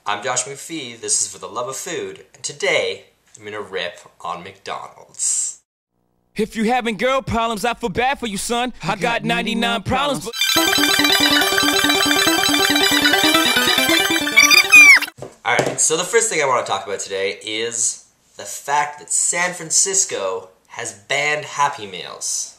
I'm Josh McPhee, this is For the Love of Food, and today I'm gonna rip on McDonald's. If you having girl problems, I feel bad for you, son. I got 99 problems. Alright, so the first thing I want to talk about today is the fact that San Francisco has banned Happy Meals.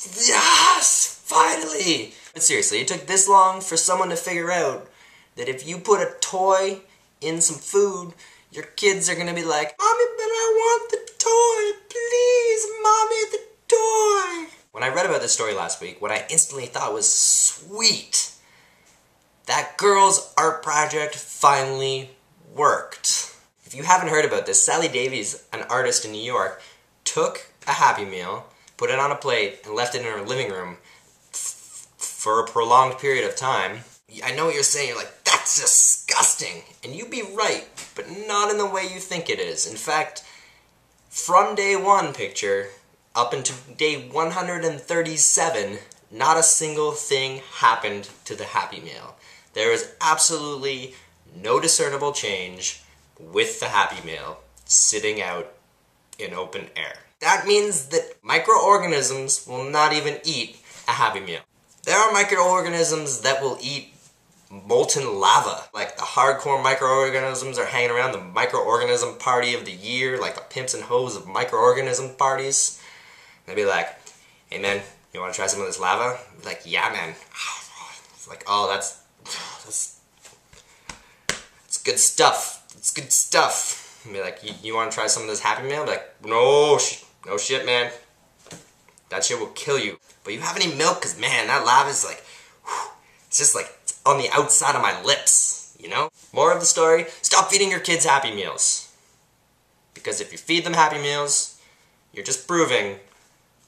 Yes! Finally! But seriously, it took this long for someone to figure out that if you put a toy in some food, your kids are gonna be like, "Mommy, but I want the toy! Please, Mommy, the toy!" When I read about this story last week, what I instantly thought was, sweet! That girl's art project finally worked. If you haven't heard about this, Sally Davies, an artist in New York, took a Happy Meal, put it on a plate, and left it in her living room for a prolonged period of time. I know what you're saying, you're like, that's disgusting! And you'd be right, but not in the way you think it is. In fact, from day one picture, up until day 137, not a single thing happened to the Happy Meal. There was absolutely no discernible change with the Happy Meal sitting out in open air. That means that microorganisms will not even eat a Happy Meal. There are microorganisms that will eat molten lava. Like the hardcore microorganisms are hanging around the microorganism party of the year, like the Pimps and hoes of microorganism parties. They'll be like, "Hey man, you want to try some of this lava?" I'd be like, "Yeah man." It's like, "Oh, that's good stuff. It's good stuff." I'd be like, you want to try some of this Happy Meal?" I'd be like, no shit man. That shit will kill you. But you have any milk? Cause man, that lava is like, whew, it's just like, it's on the outside of my lips, you know? More of the story, stop feeding your kids Happy Meals. Because if you feed them Happy Meals, you're just proving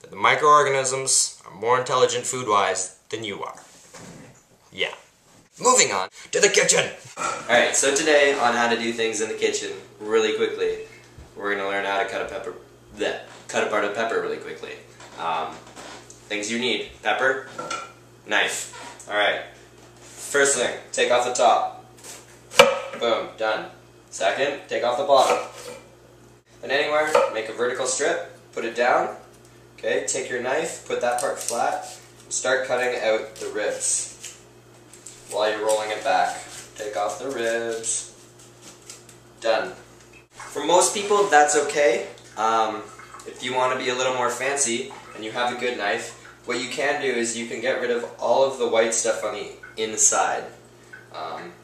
that the microorganisms are more intelligent food-wise than you are. Yeah. Moving on to the kitchen! Alright, so today on how to do things in the kitchen really quickly, we're gonna learn how to cut apart a pepper really quickly. Things you need: pepper, knife. Alright, first thing, take off the top. Boom, done. Second, take off the bottom. Then anywhere, make a vertical strip, put it down. Okay, take your knife, put that part flat, and start cutting out the ribs while you're rolling it back. Take off the ribs. Done. For most people, that's okay. If you want to be a little more fancy and you have a good knife, what you can do is you can get rid of all of the white stuff on the inside.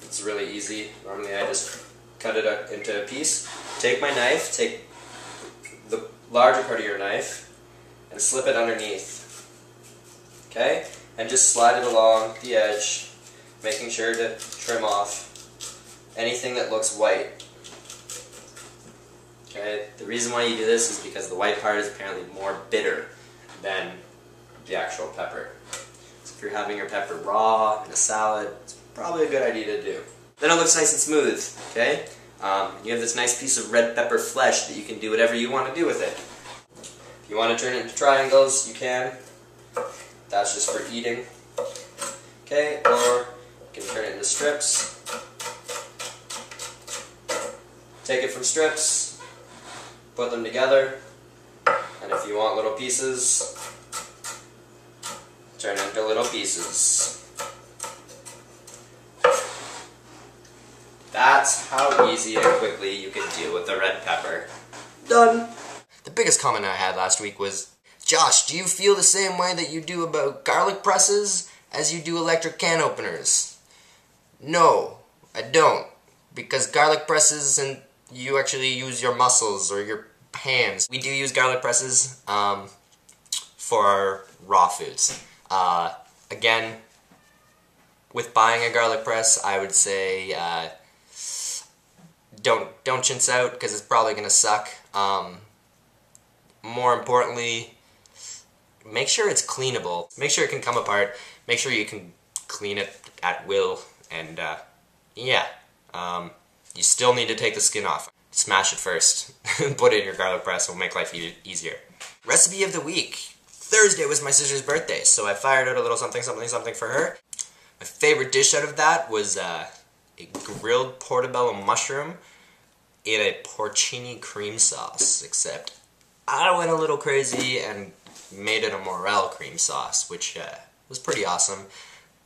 It's really easy. Normally I just cut it up into a piece. Take my knife, take the larger part of your knife, and slip it underneath. Okay? And just slide it along the edge, making sure to trim off anything that looks white. Okay? The reason why you do this is because the white part is apparently more bitter than the actual pepper. So if you're having your pepper raw in a salad, it's probably a good idea to do. Then it looks nice and smooth, okay? You have this nice piece of red pepper flesh that you can do whatever you want to do with it. If you want to turn it into triangles, you can. That's just for eating. Okay, or you can turn it into strips. Take it from strips, put them together, and if you want little pieces, turn it into little pieces. That's how easy and quickly you can deal with the red pepper. Done! The biggest comment I had last week was, "Josh, do you feel the same way that you do about garlic presses as you do electric can openers?" No, I don't. Because garlic presses, and you actually use your muscles or your hands. We do use garlic presses for our raw foods. Again, with buying a garlic press, I would say don't chintz out because it's probably gonna suck. More importantly, make sure it's cleanable. Make sure it can come apart. Make sure you can clean it at will. And yeah, you still need to take the skin off. Smash it first. Put it in your garlic press. It'll make life easier. Recipe of the week. Thursday was my sister's birthday, so I fired out a little something for her. My favorite dish out of that was a grilled portobello mushroom in a porcini cream sauce, except I went a little crazy and made it a morel cream sauce, which was pretty awesome.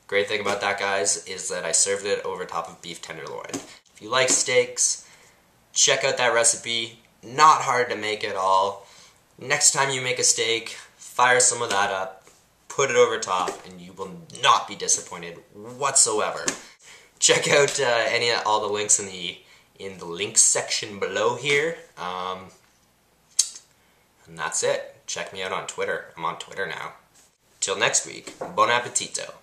Great thing about that, guys, is that I served it over top of beef tenderloin. If you like steaks, check out that recipe. Not hard to make at all. Next time you make a steak, fire some of that up, put it over top, and you will not be disappointed whatsoever. Check out all the links in the links section below here. And that's it. Check me out on Twitter. I'm on Twitter now. Till next week, buon appetito.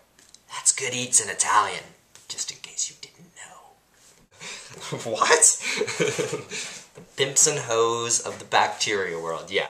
That's good eats in Italian, just in case you didn't know. What? The pimps and hoes of the bacteria world, yeah.